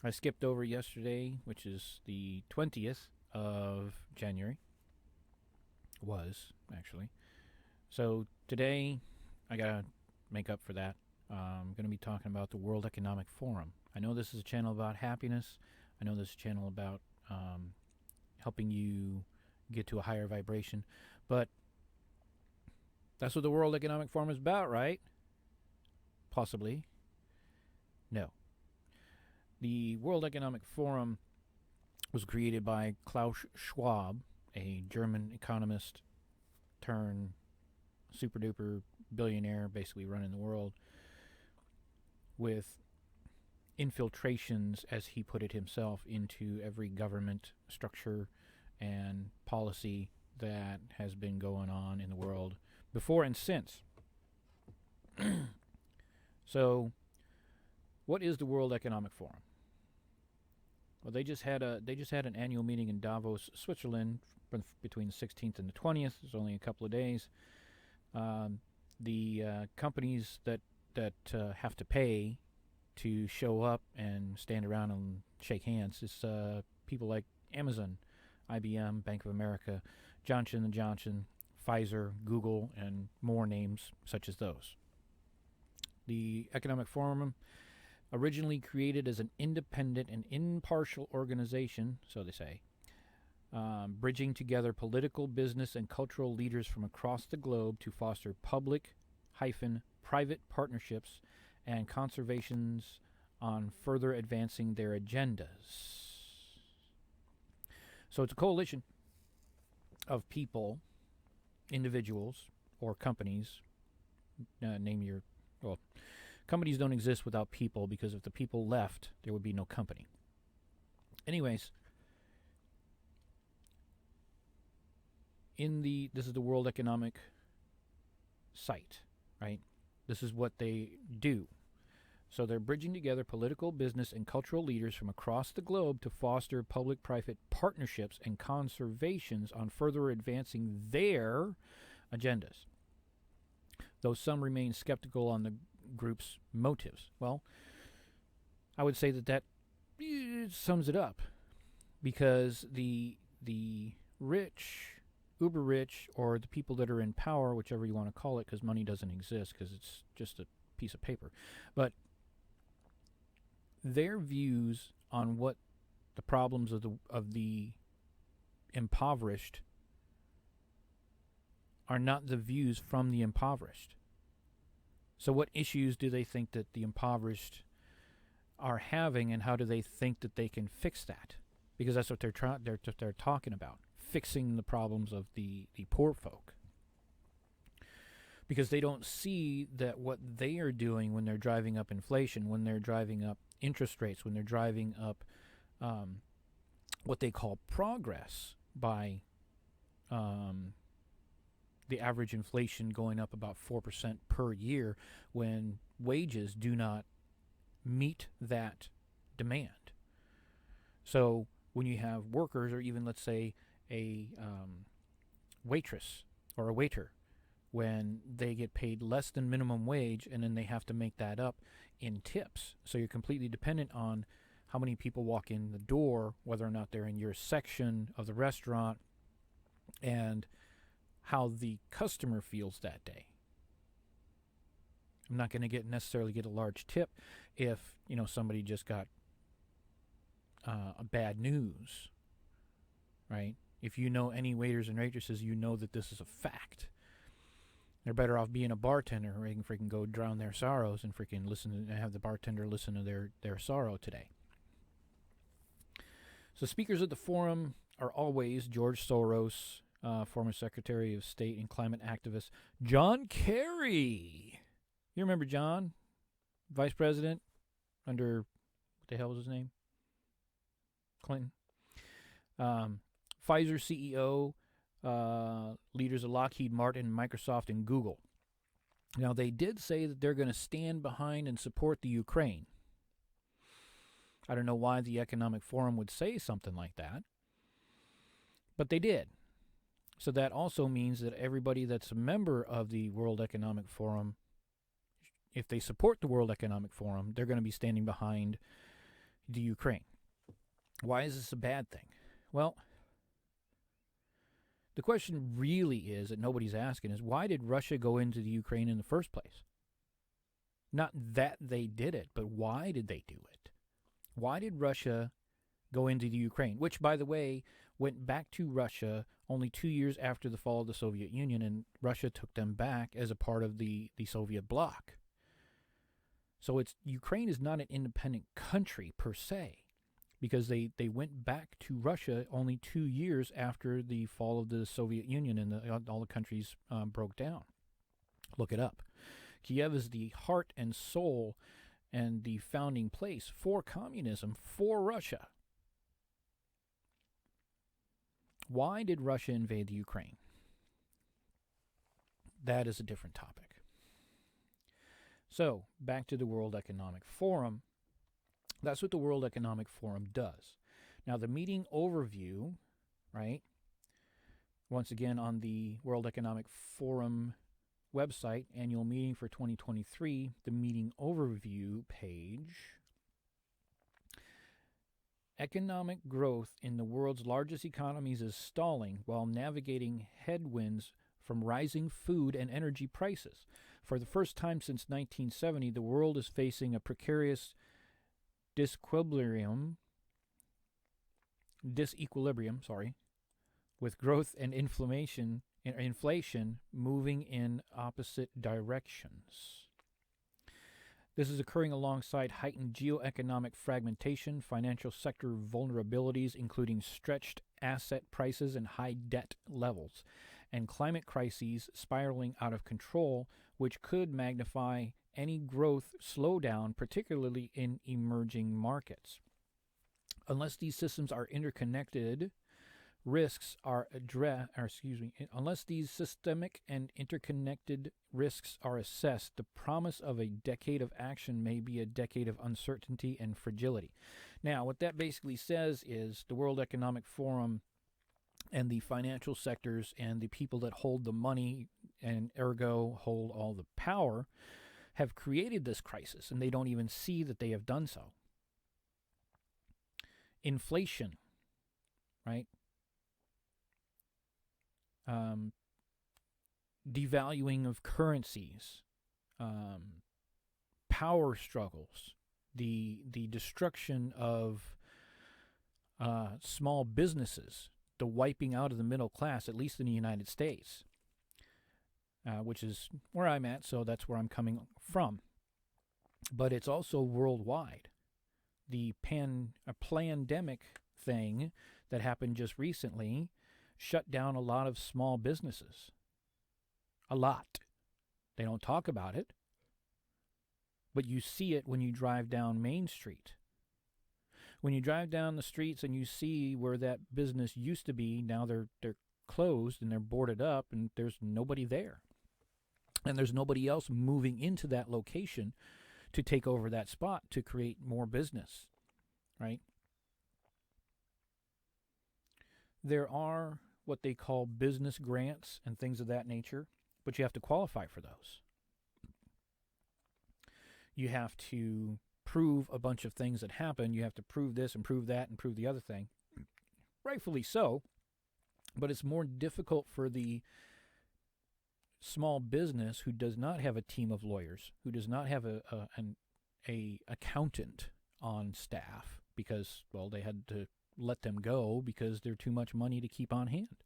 I skipped over yesterday, which is the 20th of January. Was, actually. So today, I gotta make up for that. I'm going to be talking about the World Economic Forum. I know this is a channel about happiness. I know this is a channel about helping you get to a higher vibration. But that's what the World Economic Forum is about, right? Possibly. No. The World Economic Forum was created by Klaus Schwab, a German economist turned super duper billionaire, basically running the world, with infiltrations, as he put it himself, into every government structure and policy that has been going on in the world before and since. So, what is the World Economic Forum? Well, they just had an annual meeting in Davos, Switzerland, between the 16th and the 20th. It's only a couple of days. The companies that have to pay to show up and stand around and shake hands is people like Amazon, IBM, Bank of America, Johnson & Johnson, Pfizer, Google, and more names such as those. The Economic Forum, originally created as an independent and impartial organization, so they say, bridging together political, business, and cultural leaders from across the globe to foster public-private partnerships and conservations on further advancing their agendas. So it's a coalition of people, individuals, or companies. Companies don't exist without people, because if the people left, there would be no company. Anyways, this is the World Economic site, right? This is what they do. So they're bridging together political, business, and cultural leaders from across the globe to foster public-private partnerships and conservations on further advancing their agendas, though some remain skeptical on the group's motives. Well, I would say that sums it up, because the rich, uber rich, or the people that are in power, whichever you want to call it, because money doesn't exist, because it's just a piece of paper, but their views on what the problems of the impoverished are not the views from the impoverished. So what issues do they think that the impoverished are having, and how do they think that they can fix that? Because that's what they're talking about, fixing the problems of the poor folk. Because they don't see that what they are doing when they're driving up inflation, when they're driving up interest rates, when they're driving up what they call progress by the average inflation going up about 4% per year, when wages do not meet that demand. So when you have workers, or even, let's say, a waitress or a waiter, when they get paid less than minimum wage, and then they have to make that up in tips. So you're completely dependent on how many people walk in the door, whether or not they're in your section of the restaurant, and how the customer feels that day. I'm not going to necessarily get a large tip if somebody just got a bad news, right? If you know any waiters and waitresses, you know that this is a fact. They're better off being a bartender, where they can freaking go drown their sorrows and freaking have the bartender listen to their sorrow today. So speakers at the forum are always George Soros, former Secretary of State and climate activist John Kerry. You remember John? Vice President under, what the hell was his name? Clinton. Pfizer CEO, leaders of Lockheed Martin, Microsoft, and Google. Now, they did say that they're going to stand behind and support the Ukraine. I don't know why the Economic Forum would say something like that, but they did. So that also means that everybody that's a member of the World Economic Forum, if they support the World Economic Forum, they're going to be standing behind the Ukraine. Why is this a bad thing? Well, the question really is that nobody's asking is, why did Russia go into the Ukraine in the first place? Not that they did it, but why did they do it? Why did Russia go into the Ukraine? Which, by the way, went back to Russia only 2 years after the fall of the Soviet Union, and Russia took them back as a part of the Soviet bloc. So Ukraine is not an independent country per se, because they went back to Russia only 2 years after the fall of the Soviet Union and all the countries broke down. Look it up. Kiev is the heart and soul and the founding place for communism, for Russia. Why did Russia invade the Ukraine? That is a different topic. So, back to the World Economic Forum. That's what the World Economic Forum does. Now, the meeting overview, right? Once again, on the World Economic Forum website, annual meeting for 2023, the meeting overview page. Economic growth in the world's largest economies is stalling while navigating headwinds from rising food and energy prices. For the first time since 1970, the world is facing a precarious disequilibrium, with growth and inflation moving in opposite directions. This is occurring alongside heightened geoeconomic fragmentation, financial sector vulnerabilities, including stretched asset prices and high debt levels, and climate crises spiraling out of control, which could magnify any growth slowdown, particularly in emerging markets. Unless these systems are interconnected, unless these systemic and interconnected risks are assessed, the promise of a decade of action may be a decade of uncertainty and fragility. Now, what that basically says is the World Economic Forum and the financial sectors and the people that hold the money and ergo hold all the power have created this crisis, and they don't even see that they have done so. Inflation, right? Devaluing of currencies, power struggles, the destruction of small businesses, the wiping out of the middle class, at least in the United States, which is where I'm at, so that's where I'm coming from. But it's also worldwide. The pandemic thing that happened just recently shut down a lot of small businesses. A lot. They don't talk about it, but you see it when you drive down Main Street. When you drive down the streets and you see where that business used to be, now they're closed and they're boarded up and there's nobody there. And there's nobody else moving into that location to take over that spot to create more business, right? There are what they call business grants and things of that nature, but you have to qualify for those. You have to prove a bunch of things that happen. You have to prove this and prove that and prove the other thing. Rightfully so, but it's more difficult for the small business who does not have a team of lawyers, who does not have an accountant on staff because, well, they had to let them go because they're too much money to keep on hand.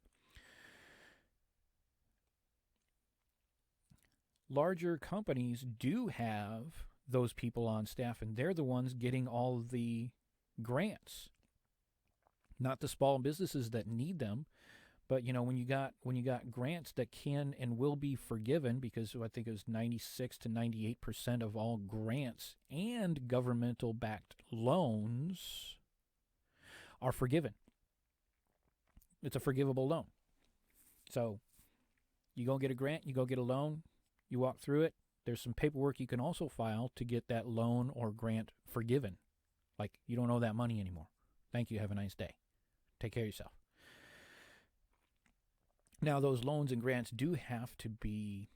Larger companies do have those people on staff, and they're the ones getting all of the grants. Not the small businesses that need them, but when you got grants that can and will be forgiven, because I think it was 96 to 98% of all grants and governmental backed loans are forgiven. It's a forgivable loan. So you go get a grant, you go get a loan, you walk through it. There's some paperwork you can also file to get that loan or grant forgiven. Like, you don't owe that money anymore. Thank you. Have a nice day. Take care of yourself. Now, those loans and grants do have to be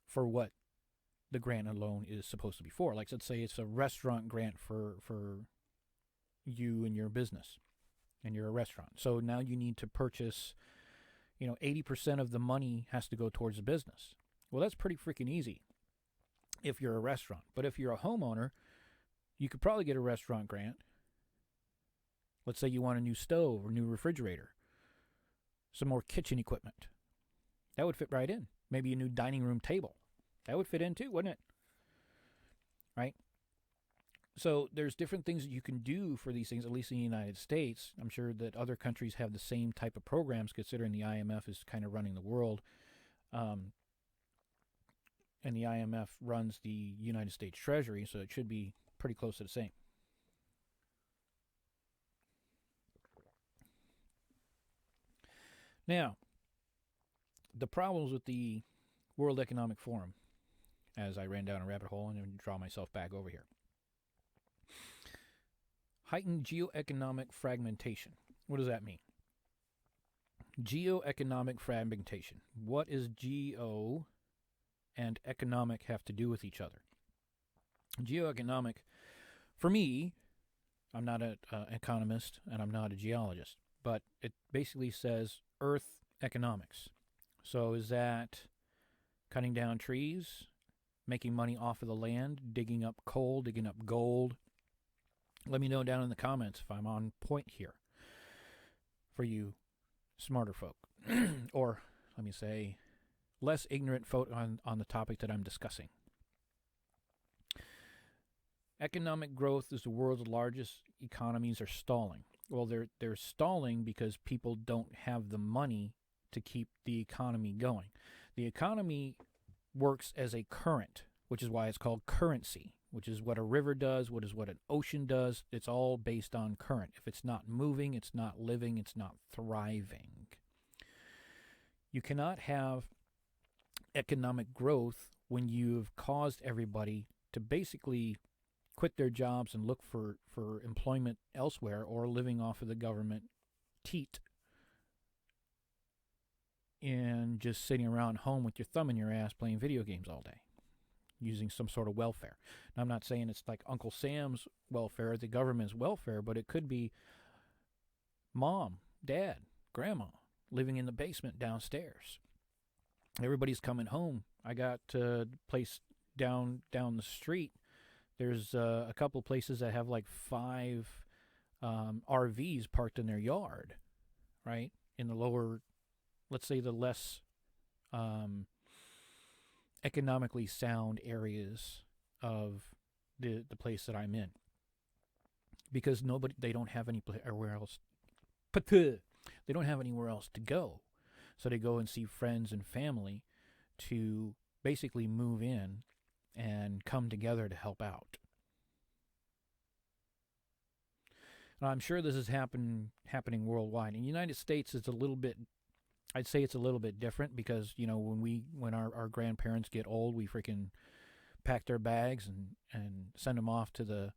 for what the grant and loan is supposed to be for. Like, let's say it's a restaurant grant for you and your business, and you're a restaurant. So now you need to purchase, 80% of the money has to go towards the business. Well, that's pretty freaking easy if you're a restaurant. But if you're a homeowner, you could probably get a restaurant grant. Let's say you want a new stove or new refrigerator, some more kitchen equipment. That would fit right in. Maybe a new dining room table. That would fit in too, wouldn't it? Right? So there's different things that you can do for these things, at least in the United States. I'm sure that other countries have the same type of programs, considering the IMF is kind of running the world. And the IMF runs the United States Treasury, so it should be pretty close to the same. Now, the problems with the World Economic Forum, as I ran down a rabbit hole and draw myself back over here. Heightened geoeconomic fragmentation. What does that mean? Geoeconomic fragmentation. What is geo and economic have to do with each other? Geoeconomic, for me, I'm not an economist and I'm not a geologist, but it basically says Earth economics. So is that cutting down trees, making money off of the land, digging up coal, digging up gold? Let me know down in the comments if I'm on point here for you smarter folk. Or, let me say, less ignorant folk on the topic that I'm discussing. Economic growth is the world's largest economies are stalling. Well, they're stalling because people don't have the money to keep the economy going. The economy works as a current, which is why it's called currency, which is what a river does, what an ocean does. It's all based on current. If it's not moving, it's not living, it's not thriving. You cannot have economic growth when you've caused everybody to basically quit their jobs and look for employment elsewhere or living off of the government teat and just sitting around home with your thumb in your ass playing video games all day, using some sort of welfare. Now, I'm not saying it's like Uncle Sam's welfare, the government's welfare, but it could be mom, dad, grandma living in the basement downstairs. Everybody's coming home. I got a place down the street. There's a couple places that have like 5 RVs parked in their yard, right? In the lower, let's say the less economically sound areas of the place that I'm in. Because they don't have anywhere else. They don't have anywhere else to go. So they go and see friends and family to basically move in and come together to help out. Now, I'm sure this is happening worldwide. In the United States, it's a little bit, I'd say it's a little bit different because, when our grandparents get old, we freaking pack their bags and send them off to the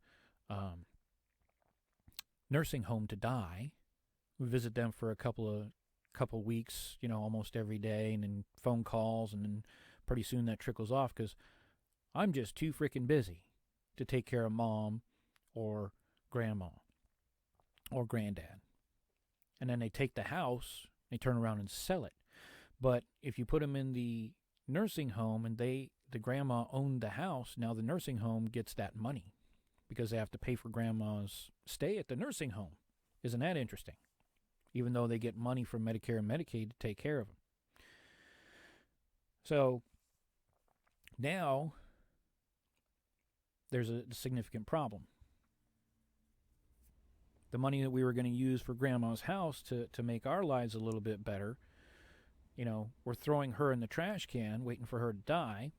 nursing home to die. We visit them for a couple weeks, almost every day, and then phone calls, and then pretty soon that trickles off because I'm just too freaking busy to take care of mom or grandma or granddad. And then they take the house, they turn around and sell it. But if you put them in the nursing home and the grandma owned the house, now the nursing home gets that money because they have to pay for grandma's stay at the nursing home. Isn't that interesting? Even though they get money from Medicare and Medicaid to take care of them. So now there's a significant problem. The money that we were going to use for grandma's house to make our lives a little bit better, we're throwing her in the trash can, waiting for her to die,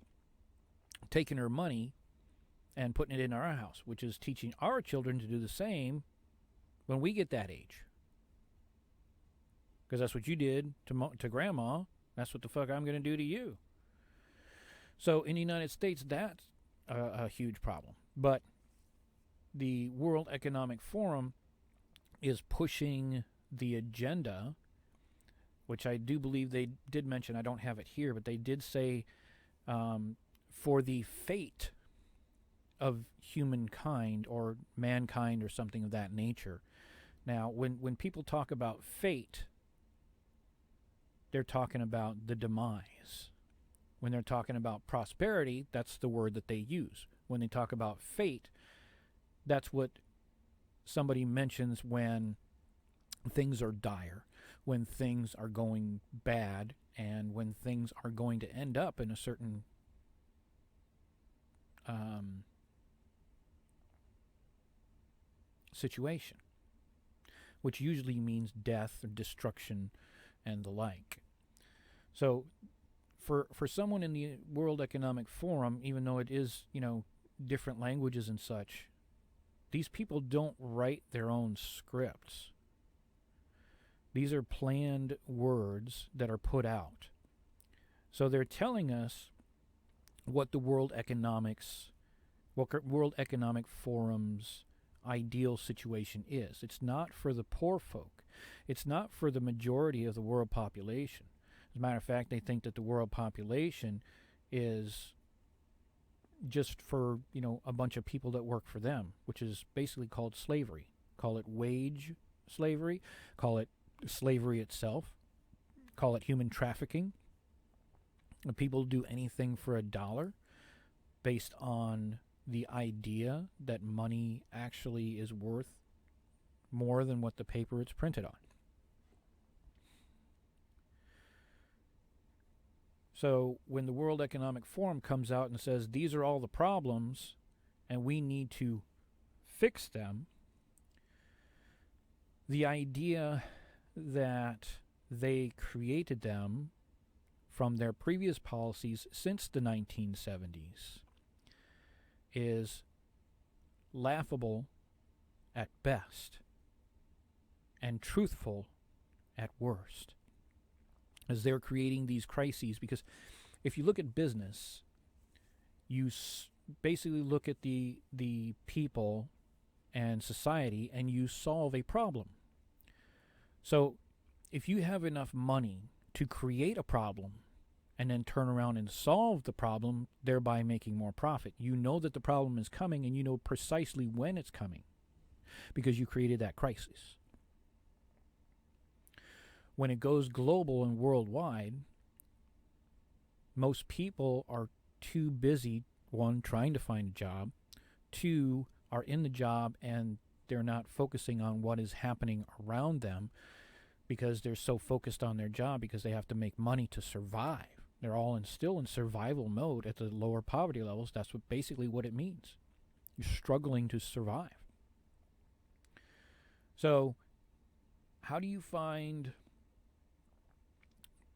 taking her money and putting it in our house, which is teaching our children to do the same when we get that age. Because that's what you did to grandma. That's what the fuck I'm going to do to you. So in the United States, that's a huge problem. But the World Economic Forum is pushing the agenda, which I do believe they did mention. I don't have it here, but they did say for the fate of humankind or mankind or something of that nature. Now, when people talk about fate, they're talking about the demise. When they're talking about prosperity, that's the word that they use. When they talk about fate, that's what somebody mentions when things are dire, when things are going bad, and when things are going to end up in a certain situation, which usually means death or destruction and the like. So for someone in the World Economic Forum, even though it is, different languages and such, these people don't write their own scripts. These are planned words that are put out. So they're telling us what the World Economic Forum's ideal situation is. It's not for the poor folk. It's not for the majority of the world population. As a matter of fact, they think that the world population is just for, a bunch of people that work for them, which is basically called slavery. Call it wage slavery, call it slavery itself, call it human trafficking. People do anything for $1 based on the idea that money actually is worth more than what the paper it's printed on. So when the World Economic Forum comes out and says these are all the problems and we need to fix them, the idea that they created them from their previous policies since the 1970s is laughable at best and truthful at worst, as they're creating these crises. Because if you look at business, you basically look at the people and society and you solve a problem. So if you have enough money to create a problem and then turn around and solve the problem, thereby making more profit, you know that the problem is coming and you know precisely when it's coming because you created that crisis. When it goes global and worldwide, most people are too busy, one, trying to find a job, two, are in the job and they're not focusing on what is happening around them because they're so focused on their job because they have to make money to survive. They're all still in survival mode at the lower poverty levels. That's basically what it means. You're struggling to survive. So how do you find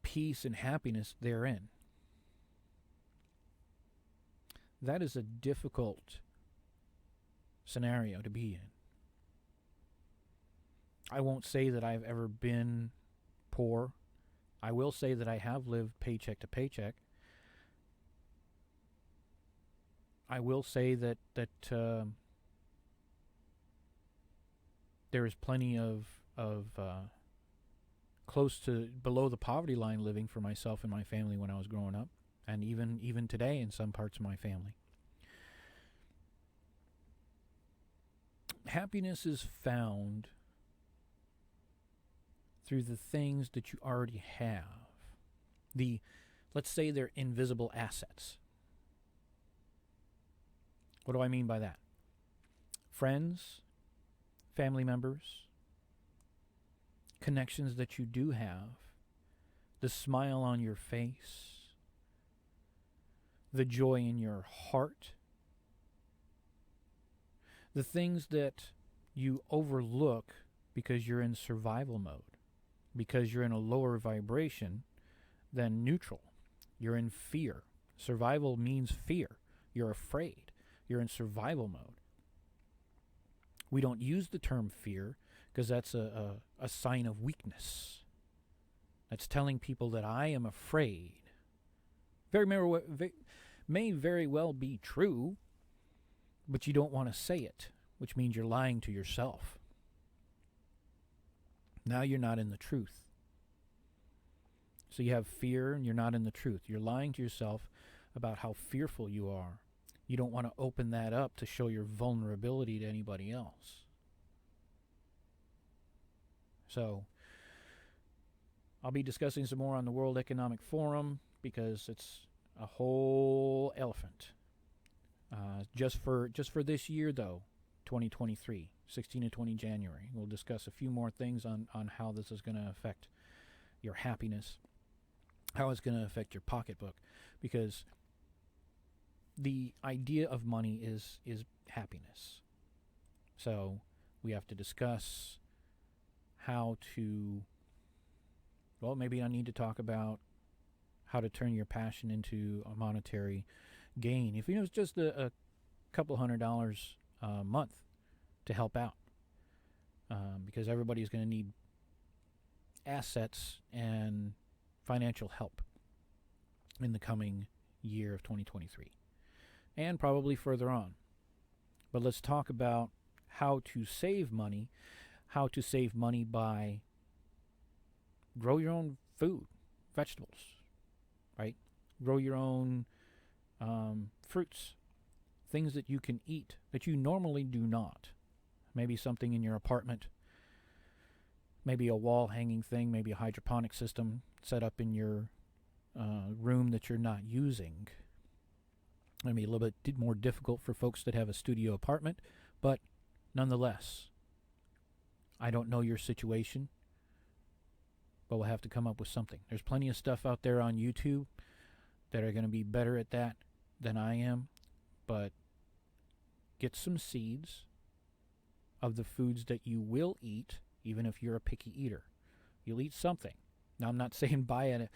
peace and happiness therein? That is a difficult scenario to be in. I won't say that I've ever been poor. I will say that I have lived paycheck to paycheck. I will say that there is plenty of close to below the poverty line living for myself and my family when I was growing up, and even today in some parts of my family. Happiness is found through the things that you already have. Let's say they're invisible assets. What do I mean by that? Friends, family members, connections that you do have, the smile on your face, the joy in your heart, the things that you overlook because you're in survival mode, because you're in a lower vibration than neutral. You're in fear. Survival means fear. You're afraid. You're in survival mode. We don't use the term fear because that's a sign of weakness. That's telling people that I am afraid. May very well be true, but you don't want to say it, which means you're lying to yourself. Now you're not in the truth. So you have fear and you're not in the truth. You're lying to yourself about how fearful you are. you don't want to open that up to show your vulnerability to anybody else. So I'll be discussing some more on the World Economic Forum because it's a whole elephant. Just for this year, though, 2023, 16 to 20 January, we'll discuss a few more things on how this is going to affect your happiness, how it's going to affect your pocketbook, because the idea of money is happiness. So we have to discuss how to, well, maybe I need to talk about how to turn your passion into a monetary gain. If it's just a couple $100 a month to help out, because everybody's going to need assets and financial help in the coming year of 2023 and probably further on. But let's talk about how to save money, by grow your own food, vegetables, right? Grow your own fruits, things that you can eat that you normally do not. Maybe something in your apartment, maybe a wall hanging thing, maybe a hydroponic system set up in your room that you're not using. Maybe a little bit more difficult for folks that have a studio apartment, but nonetheless, I don't know your situation, but we'll have to come up with something. There's plenty of stuff out there on YouTube that are going to be better at that than I am, but get some seeds of the foods that you will eat, even if you're a picky eater. You'll eat something. Now, I'm not saying buy an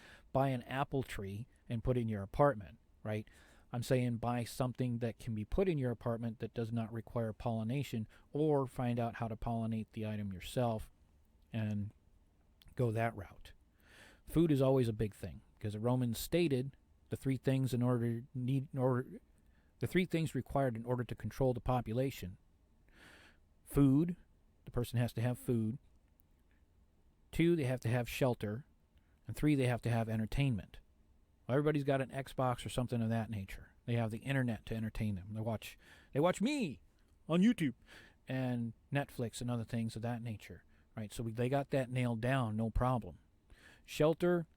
apple tree and put it in your apartment, right? I'm saying buy something that can be put in your apartment that does not require pollination, or find out how to pollinate the item yourself and go that route. Food is always a big thing, because the Romans stated the three things required in order to control the population. Food, the person has to have food. 2, they have to have shelter. And 3, they have to have entertainment. Well, everybody's got an Xbox or something of that nature. They have the internet to entertain them. They watch me on YouTube and Netflix and other things of that nature, right? So they got that nailed down, no problem. Shelter,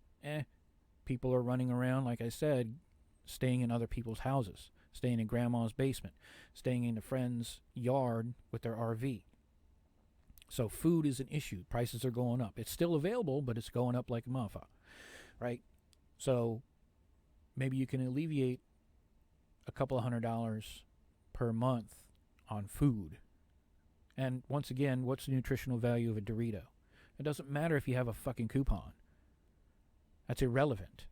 people are running around, like I said, staying in other people's houses, staying in grandma's basement, staying in a friend's yard with their RV. So food is an issue. Prices are going up. It's still available, but it's going up like a motherfucker, right? So maybe you can alleviate a couple of $100 per month on food. And once again, what's the nutritional value of a Dorito? It doesn't matter if you have a fucking coupon. That's irrelevant.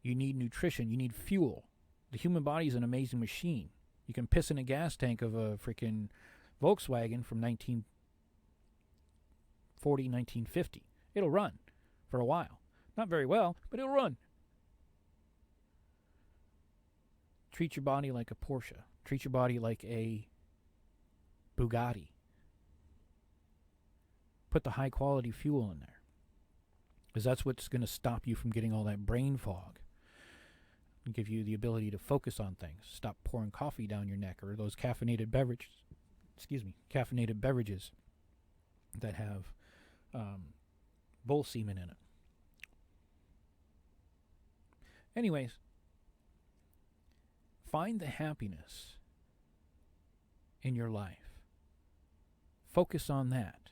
You need nutrition. You need fuel. The human body is an amazing machine. You can piss in a gas tank of a freaking Volkswagen from 1940, 1950. It'll run for a while. Not very well, but it'll run. Treat your body like a Porsche. Treat your body like a Bugatti. Put the high quality fuel in there, because that's what's going to stop you from getting all that brain fog and give you the ability to focus on things. Stop pouring coffee down your neck, or those caffeinated beverages that have bull semen in it. Anyways, find the happiness in your life. Focus on that.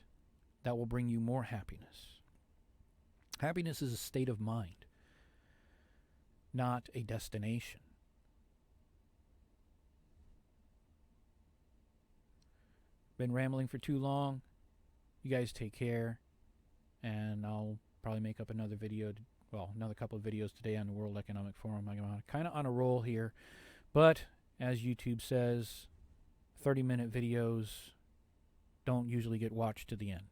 That will bring you more happiness. Happiness is a state of mind, not a destination. Been rambling for too long. You guys take care, and I'll probably make up another couple of videos today on the World Economic Forum. I'm kind of on a roll here, but as YouTube says, 30-minute videos don't usually get watched to the end.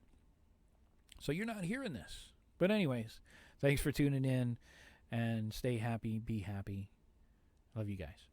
So you're not hearing this. But anyways, thanks for tuning in, and stay happy, be happy. Love you guys.